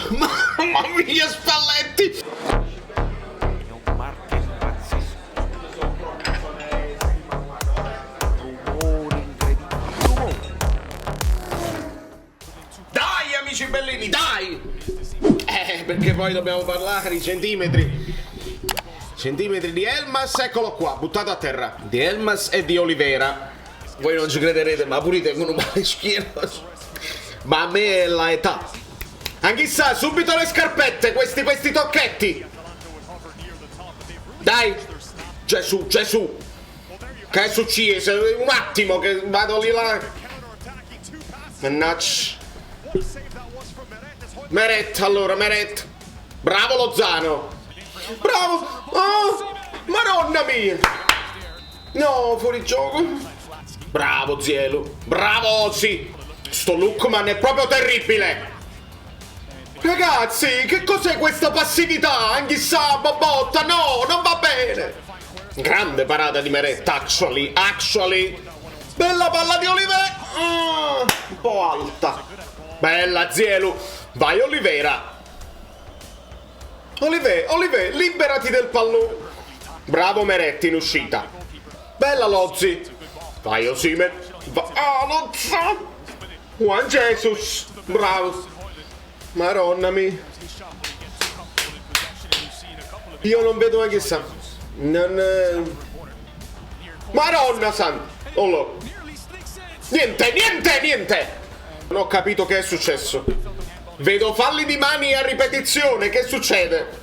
Mamma mia, Spalletti! Dai, amici bellini, dai! Perché poi dobbiamo parlare di centimetri. Centimetri di Elmas, eccolo qua, buttato a terra. Di Elmas e di Olivera. Voi non ci crederete, ma pure tengono male schiena. Ma a me è la età. Anch'issa, subito le scarpette, questi tocchetti. Dai, Gesù. Che succede? Un attimo che vado lì là. Mannaggia. Meret. Bravo Lozano. Bravo. Oh, Madonna mia. No, fuori gioco. Bravo Zielu. Bravo Ozzy. Sto Lookman è proprio terribile. Ragazzi, che cos'è questa passività? Anch'issa, Bobotta, no, non va bene. Grande parata di Meret, actually. Bella palla di Olivera. Un po' alta. Bella Zielu. Vai Olivera. Olive, liberati del pallone. Bravo Meret in uscita. Bella Lozzi. Vai Osimhen. Lozzi. Juan Jesus. Bravo. Madonna mia. Io non vedo mai chissà. Madonna santa. Oh, niente. Non ho capito che è successo. Vedo falli di mani a ripetizione. Che succede?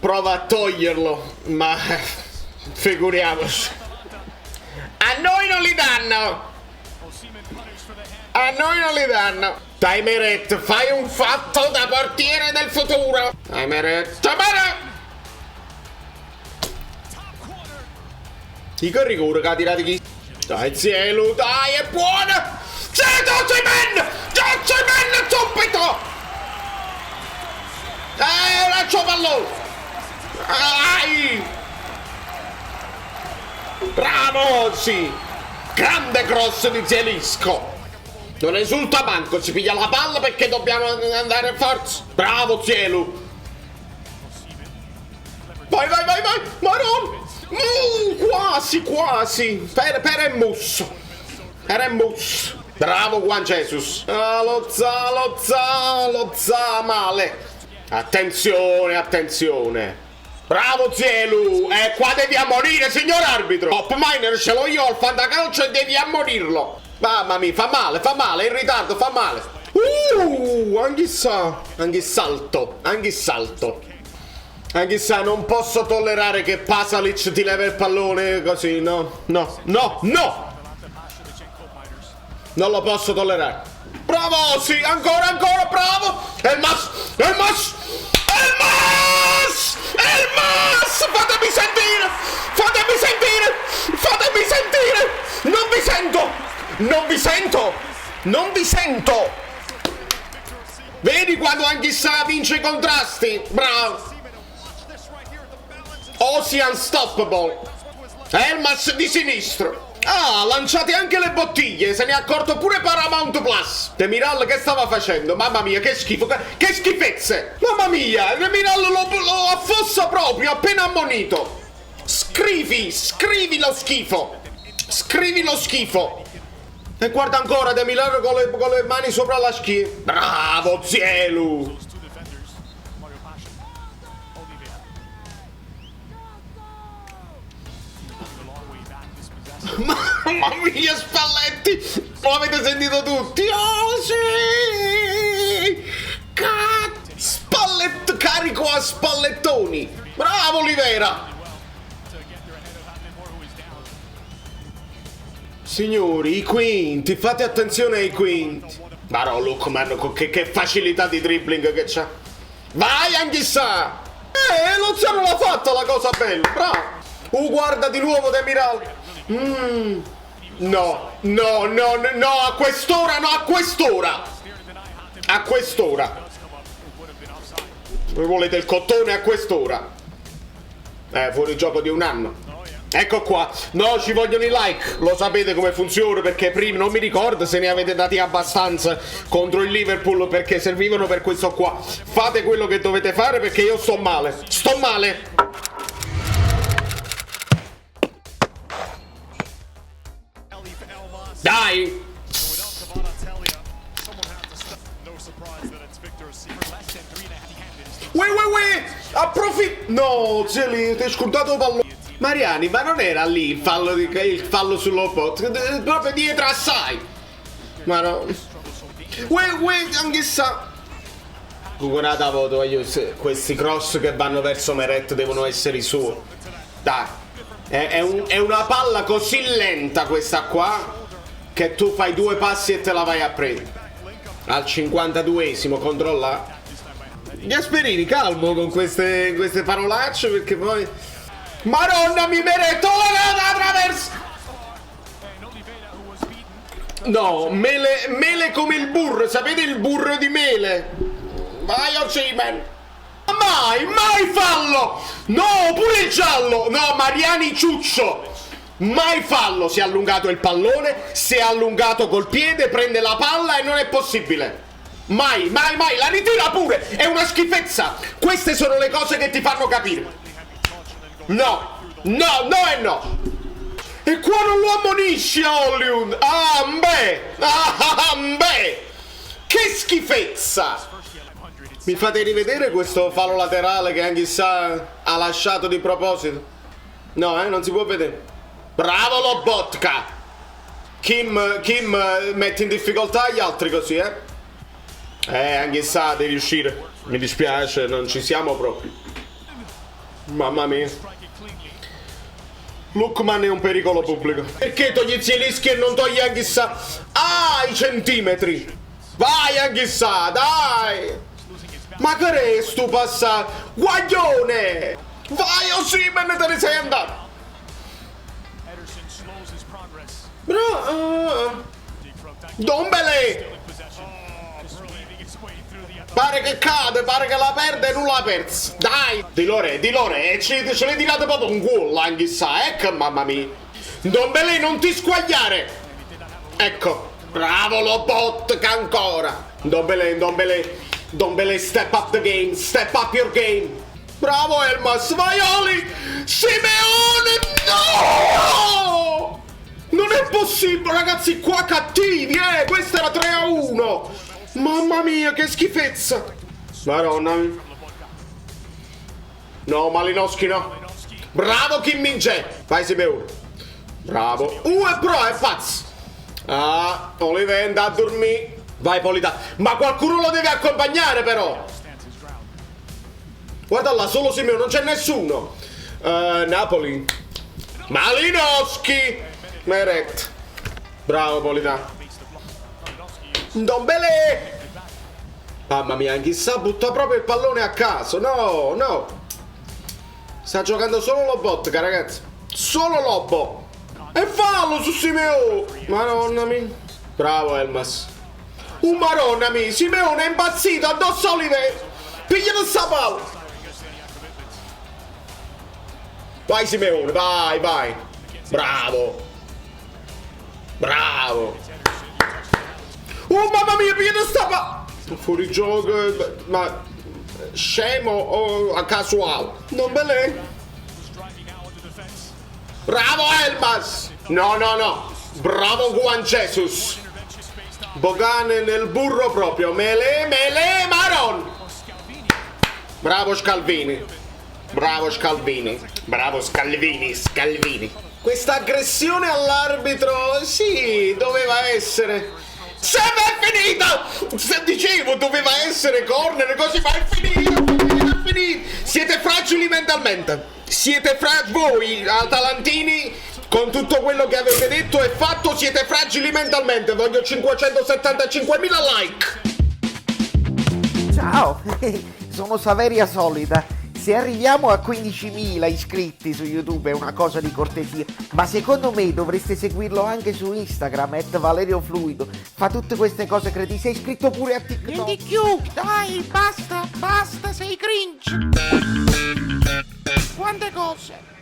Prova a toglierlo. Ma figuriamoci. A noi non li danno. Dai Meret, fai un fatto da portiere del futuro. Dai Meret. Dico il rigore che ha tirato chi? Dai Zielu, dai, è buona. Osimhen subito. Lancio pallone. Bravo, sì. Grande cross di Zielinski. Non esulta manco, si piglia la palla perché dobbiamo andare a forza. Bravo Zielu. Vai. Maron. Quasi. Per Mus. Bravo Juan Jesus. Lozza male. Attenzione. Bravo Zielu. Qua devi ammonire, signor arbitro. Top miner ce l'ho io al fantacalcio e devi ammonirlo. Mamma mia, fa male, in ritardo, fa male. Anch'issa, non posso tollerare che Pasalic ti leva il pallone così, no. Non lo posso tollerare. Bravo, sì, ancora, bravo. Elmas. Fatemi sentire. Non vi sento. Vedi quando anch'issa vince i contrasti? Bravo. Ozzy unstoppable. Elmas di sinistro. Lanciate anche le bottiglie. Se ne è accorto pure Paramount Plus. Demiral che stava facendo? Mamma mia, che schifo. Che schifezze. Mamma mia, Demiral lo affossa proprio appena ammonito. Scrivi lo schifo. E guarda ancora De Milano con le mani sopra la schiena. Bravo Zielu. Mamma mia Spalletti. Lo avete sentito tutti. Sì. Spallet carico a spallettoni. Bravo Olivera. Signori, i quinti, fate attenzione ai quinti. Però Lookman, che facilità di dribbling che c'ha. Vai anch'issa. Lozano l'ha fatta la cosa bella, bravo. Guarda di nuovo Demiral. No, a quest'ora. Voi volete il cottone a quest'ora? Fuori gioco di un anno. Ecco qua. No, ci vogliono i like. Lo sapete come funziona, perché prima non mi ricordo se ne avete dati abbastanza contro il Liverpool, perché servivano per questo qua. Fate quello che dovete fare, perché io sto male. Sto male. Dai. Uè, approfitto. No, Zeli, ti hai scordato il pallone. Mariani, ma non era lì il fallo sull'Opot, proprio dietro assai. Ma no. Uè, anche sa. Guardate, voto io, questi cross che vanno verso Meret devono essere i suoi. Dai. È una palla così lenta questa qua, che tu fai 2 passi e te la vai a prendere. Al 52esimo, controlla. Gasperini, calmo con queste parolacce, perché poi... Madonna, mi merito la traversa! No, mele come il burro, sapete il burro di mele? Vai, Osimhen! Mai fallo! No, pure il giallo! No, Mariani ciuccio! Mai fallo! Si è allungato il pallone, si è allungato col piede, prende la palla e non è possibile! Mai, la ritira pure! È una schifezza! Queste sono le cose che ti fanno capire! No! E qua non lo ammonisci, Hollywood! Beh! Che schifezza! Mi fate rivedere questo fallo laterale che anche sa ha lasciato di proposito? No, non si può vedere. Bravo Lobotka! Kim mette in difficoltà gli altri così, anche sa devi uscire. Mi dispiace, non ci siamo proprio. Mamma mia. Lookman è un pericolo pubblico. Perché togli Zielinski e non togli anche sa? I centimetri! Vai anche sa, dai! Ma che è sto passato? Guaglione! Vai Osimhen, te ne sei andato! Dombele! Pare che cade, pare che la perde e non l'ha persa. Dai! Di Lore, ce l'hai tirato proprio un gol anche sa, ecco mamma mia. Dombele, non ti squagliare! Ecco, bravo Lobotka ancora. Dombele, step up the game, step up your game. Bravo Elmas, vai Oli! Simeone, no! Non è possibile, ragazzi, qua cattivi, questa era 3-1. Mamma mia, che schifezza! Madonna. No, Malinowski no. Bravo Kim Min-jae. Vai Simeone. Bravo. È pro, è pazzo. Oliver da a dormire. Vai Politano. Ma qualcuno lo deve accompagnare però. Guarda là, solo Simeone, non c'è nessuno. Napoli. Malinowski. Meret. Bravo Politano. Dombele! Mamma mia, anche sa butta proprio il pallone a caso. No. Sta giocando solo Lobotka, ragazzi. Solo Lobo. E fallo su Simeone. Madonna mia. Bravo Elmas. Madonna mia, Simeone è impazzito addosso a Oliver. Piglialo sta palla. Vai Simeone, vai. Bravo. Mamma mia, piglialo sta palla. Fuori gioco, ma scemo o a casuale? Non bene. Bravo Elmas. No. Bravo Juan Jesus. Bogane nel burro proprio. Mele, Maron. Bravo Scalvini. Scalvini. Questa aggressione all'arbitro, sì, doveva essere. Se è finita! Se dicevo, doveva essere corner, così, ma è finita. Siete fragili mentalmente. Voi, atalantini, con tutto quello che avete detto e fatto, siete fragili mentalmente. Voglio 575.000 like. Ciao, sono Saveria Solida. Se arriviamo a 15.000 iscritti su YouTube è una cosa di cortesia, ma secondo me dovreste seguirlo anche su Instagram, @ValerioFluido. Fa tutte queste cose cretine. Sei iscritto pure a TikTok. Prendi più, dai, basta, sei cringe. Quante cose.